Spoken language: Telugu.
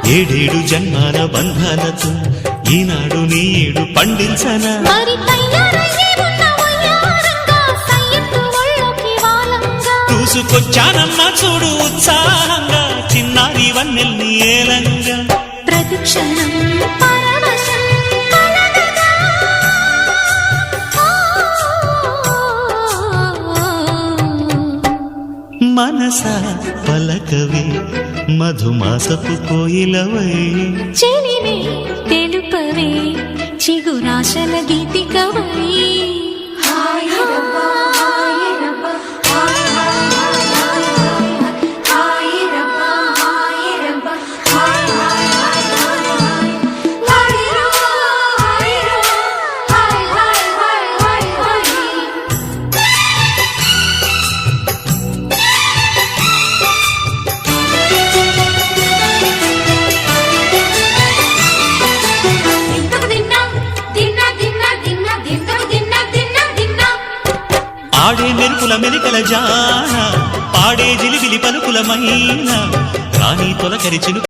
ఏడేడు జన్మాల బంధాలతో ఈనాడు నీడు పండించనా చూసుకొచ్చానమ్మా చూడు ఉత్సాహంగా చిన్నారి వన్నెల్ని ఏలంగా ప్రతిక్షణం మనసా పలకవే మధుమాసపు కోయిలవై చెలివే తెలుపవే చిగురాశల గీతికవై ఆడే మెరుపుల మెలికల జాన పాడే జిలిబిలి పలుకులమైన రాణి తొలకరి చిలు